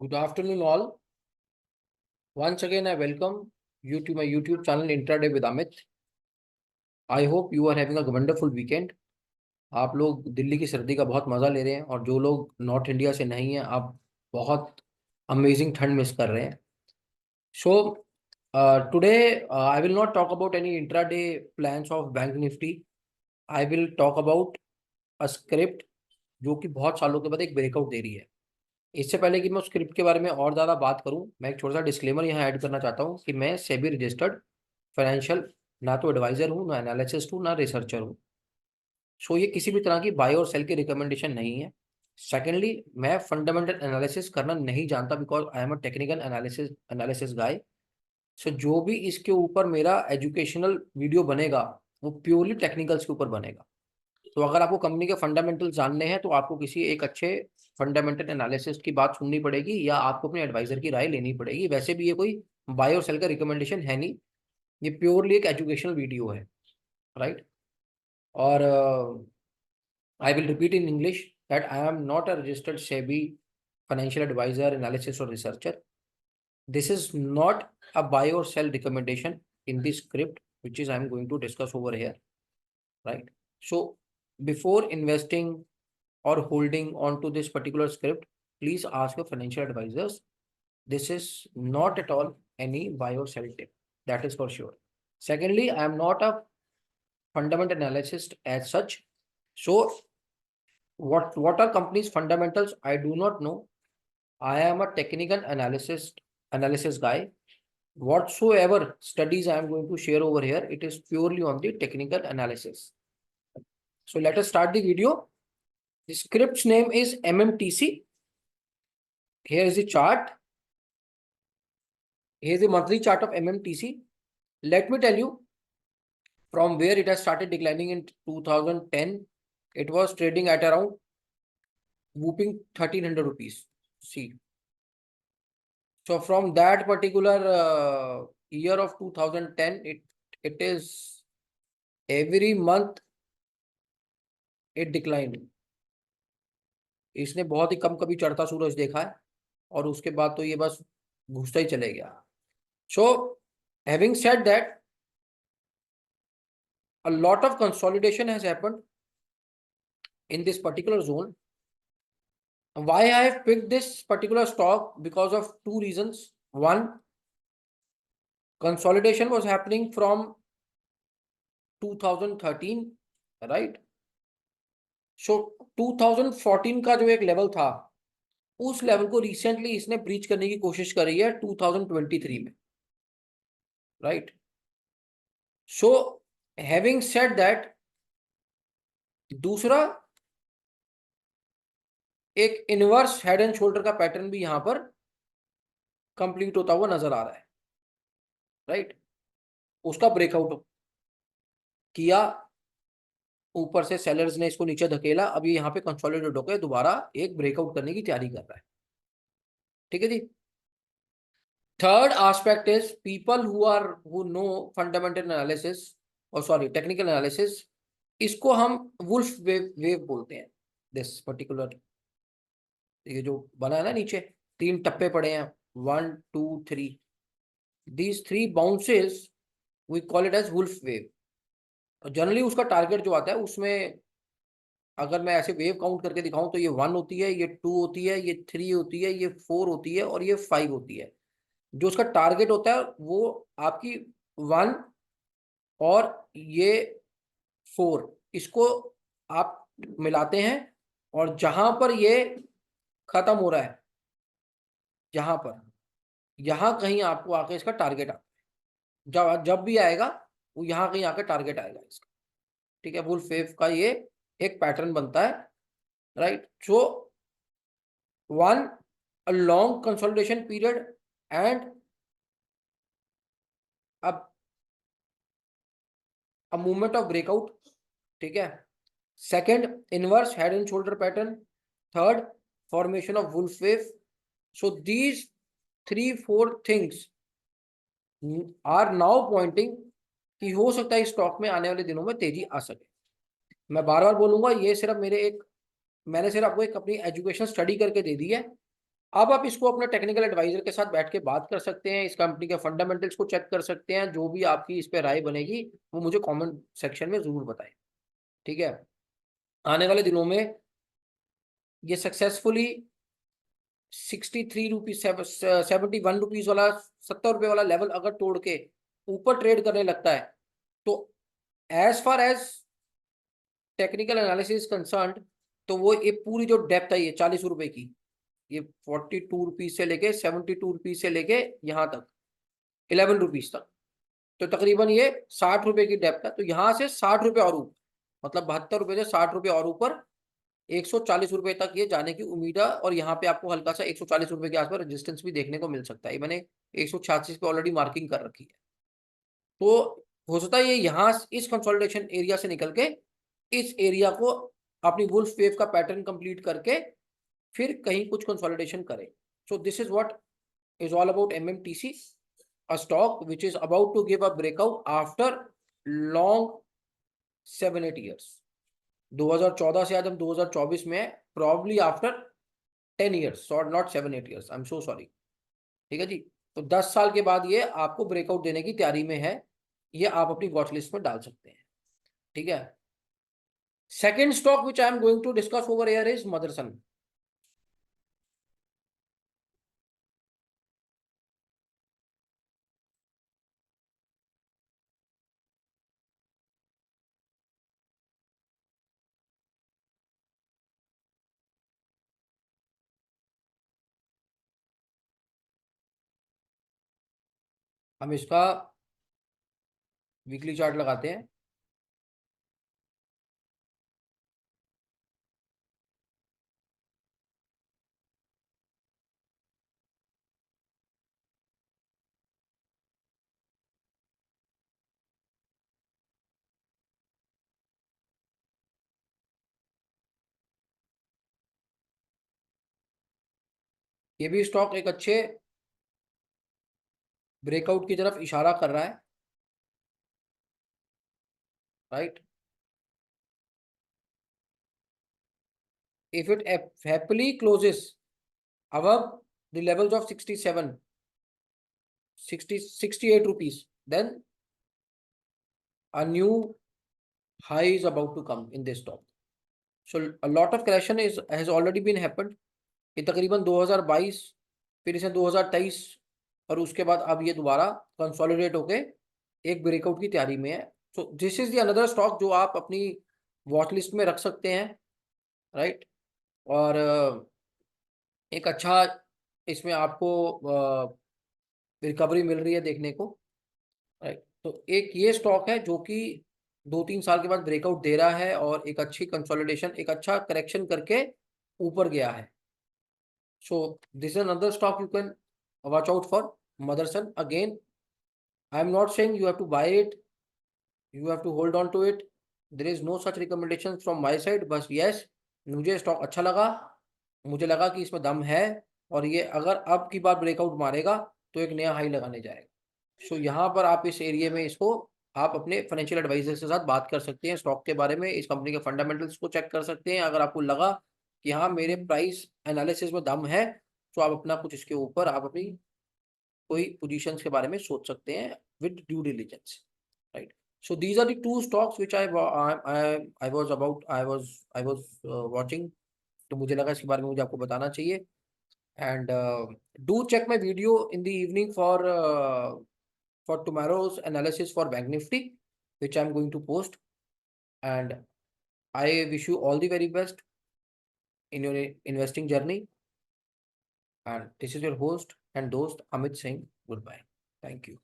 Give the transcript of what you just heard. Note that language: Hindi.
Good afternoon, all. Once again, I welcome you to my YouTube channel Intraday with Amit. I hope you are having a wonderful weekend. आप लोग दिल्ली की सर्दी का बहुत मज़ा ले रहे हैं और जो लोग नॉर्थ इंडिया से नहीं हैं आप बहुत अमेजिंग ठंड मिस कर रहे हैं. So today I will not talk about any intraday plans of Bank Nifty. I will talk about a script जो कि बहुत सालों के बाद एक ब्रेकआउट दे रही है. इससे पहले कि मैं उस स्क्रिप्ट के बारे में और ज़्यादा बात करूं, मैं एक छोटा सा डिस्क्लेमर यहाँ ऐड करना चाहता हूं कि मैं सेबी रजिस्टर्ड फाइनेंशियल ना तो एडवाइजर हूं, ना एनालिसिस्ट हूं, ना रिसर्चर हूं. सो ये किसी भी तरह की बाय और सेल की रिकमेंडेशन नहीं है. सेकेंडली, मैं फंडामेंटल एनालिसिस करना नहीं जानता because I am a technical analysis guy. So जो भी इसके ऊपर मेरा एजुकेशनल वीडियो बनेगा वो प्योरली टेक्निकल्स के ऊपर बनेगा. तो अगर आपको कंपनी के फंडामेंटल जानने हैं तो आपको किसी एक अच्छे फंडामेंटल एनालिसिस्ट की बात सुननी पड़ेगी या आपको अपने एडवाइजर की राय लेनी पड़ेगी. वैसे भी ये कोई बाय और सेल का रिकमेंडेशन है नहीं, ये प्योरली एक एजुकेशनल वीडियो है, राइट. और I will repeat in English that I am not a registered SEBI financial advisor, analysis और researcher. This is not a buy और sell recommendation in this script which is I am going to discuss over here, right? So before investing or holding on to this particular script, please ask your financial advisors. This is not at all any buy or sell tip. That is for sure. Secondly, I am not a fundamental analyst as such. So what are companies fundamentals? I do not know. I am a technical analysis guy. Whatsoever studies I am going to share over here, it is purely on the technical analysis. So let us start the video. The script's name is MMTC. Here is the chart. Here's the monthly chart of MMTC. Let me tell you from where it has started declining in 2010. It was trading at around whooping 1300 rupees. See. So from that particular year of 2010, it is every month it declined. इसने बहुत ही कम कभी चढ़ता सूरज देखा है और उसके बाद तो ये बस घुसता ही चले गया. So having said that, a lot of consolidation has happened in this particular zone. Why I have picked this particular stock? Because of two reasons. One, consolidation was happening from 2013, right? So 2014 का जो एक लेवल था उस लेवल को रिसेंटली इसने ब्रीच करने की कोशिश करी है 2023 में, right. So having said that, दूसरा एक इनवर्स हेड एंड शोल्डर का पैटर्न भी यहां पर कंप्लीट होता हुआ नजर आ रहा है, राइट. उसका ब्रेकआउट किया, ऊपर से सेलर्स ने इसको नीचे धकेला, अब ये यहाँ पे कंसोलिडेट होकर दोबारा एक ब्रेकआउट करने की तैयारी कर रहा है. ठीक है जी. Third aspect is people who know fundamental analysis और सॉरी टेक्निकल एनालिसिस. इसको हम वुल्फ वेव बोलते हैं. दिस पर्टिकुलर ये जो बना है ना नीचे, तीन टप्पे पड़े हैं, 1 2 3. These 3 bounces we call it as wolf wave. Generally उसका टारगेट जो आता है उसमें अगर मैं ऐसे वेव काउंट करके दिखाऊं तो ये 1 होती है, ये 2 होती है, ये 3 होती है, ये 4 होती है और ये 5 होती है. जो उसका टारगेट होता है वो आपकी 1 और ये 4, इसको आप मिलाते हैं और जहां पर ये खत्म हो रहा है, जहां पर यहां कहीं आपको आके इसका टारगेट आता है. जब भी आएगा वो यहां कहीं आके टारगेट आएगा इसका. ठीक है. वुल्फ वेव का ये एक पैटर्न बनता है, right. So 1, a long consolidation period and a movement of breakout. ठीक है. Second, inverse head and shoulder pattern. Third, formation of wolf wave. So these 3-4 things are now pointing कि हो सकता है स्टॉक में आने वाले दिनों में तेजी आ सके. मैं बार बार बोलूंगा, ये सिर्फ मैंने सिर्फ आपको एक अपनी एजुकेशन स्टडी करके दे दी है. अब आप इसको अपने टेक्निकल एडवाइजर के साथ बैठ के बात कर सकते हैं, इस कंपनी के फंडामेंटल्स को चेक कर सकते हैं, जो भी आपकी इस पे राय बनेगी वो मुझे कमेंट सेक्शन में जरूर बताएं। ठीक है, आने वाले दिनों में ये सक्सेसफुली 63 रुपीज 71 रुपीज वाला, 70 रुपए वाला लेवल अगर तोड़ के ऊपर ट्रेड करने लगता है, तो as far as technical analysis concern, तो वो ये पूरी जो डेप्थ है ये 40 रुपए की, ये 42 रुपीज से लेके 72 रुपीज से लेके यहाँ तक 11 रुपीज तक, तो तकरीबन ये 60 रुपए की डेप्थ है। तो यहाँ से 60 रुपए और ऊपर, मतलब 72 रुपए से 60 रुपए और ऊपर 140 रुपए तक ये जाने की उम्मीद है। और यहाँ पे आपको हल्का सा 140 रुपए के आसपास रेजिस्टेंस भी देखने को मिल सकता है। ये मैंने 186 पे ऑलरेडी मार्किंग कर रखी है। तो हो सकता है ये यहाँ इस कंसोलिडेशन एरिया से निकल के इस एरिया को अपनी वुल्फ वेव का पैटर्न कंप्लीट करके फिर कहीं कुछ कंसोलिडेशन करे। सो this is what is all about MMTC, a stock which is about to give a breakout after long 7-8 years. 2014 से आज हम 2024 में है, probably after 10 years, or not 7-8 years, I'm so sorry। ठीक है जी, तो 10 साल के बाद ये आपको ब्रेकआउट देने की तैयारी में है, ये आप अपनी वॉच लिस्ट में डाल सकते हैं। ठीक है, second stock which I am going to discuss over here is Motherson. हम इसका वीकली चार्ट लगाते हैं। ये भी स्टॉक एक अच्छे ब्रेकआउट की तरफ इशारा कर रहा है, right. If it happily closes above the levels of 67, 60, 68 rupees, then a new high is about to come in this stock. So a lot of correction has already been happened। ये तकरीबन 2022, फिर इसे 2023, और उसके बाद अब ये दोबारा कंसोलिडेट होके एक ब्रेकआउट की तैयारी में है। So this is the another stock जो आप अपनी वॉच लिस्ट में रख सकते हैं, राइट। और एक अच्छा इसमें आपको रिकवरी मिल रही है देखने को, राइट। तो एक ये स्टॉक है जो कि 2-3 साल के बाद ब्रेकआउट दे रहा है और एक अच्छी कंसोलिडेशन, एक अच्छा करेक्शन करके ऊपर गया है। So this is another stock you can watch out for, Motherson. Again I am not saying you have to buy it, you have to hold on to it, there is no such recommendation from my side. बस यस, मुझे स्टॉक अच्छा लगा, मुझे लगा कि इसमें दम है, और ये अगर अब की बार ब्रेकआउट मारेगा तो एक नया हाई लगाने जाएगा। सो यहाँ पर आप इस एरिया में इसको आप अपने फाइनेंशियल एडवाइजर के साथ बात कर सकते हैं स्टॉक के बारे में, इस कंपनी के फंडामेंटल्स को चेक कर सकते हैं। अगर आपको लगा कि हाँ मेरे प्राइस एनालिसिस में दम है, तो आप अपना कुछ इसके ऊपर आप अपनी कोई पोजीशंस के बारे में सोच सकते हैं with due diligence, right. So these are the two stocks which I was watching. तो मुझे लगा इसके बारे में मुझे आपको बताना चाहिए। And do check my video in the evening for tomorrow's analysis for Bank Nifty, which I'm going to post. And I wish you all the very best in your investing journey. And this is your host and host Amit Singh. Goodbye. Thank you.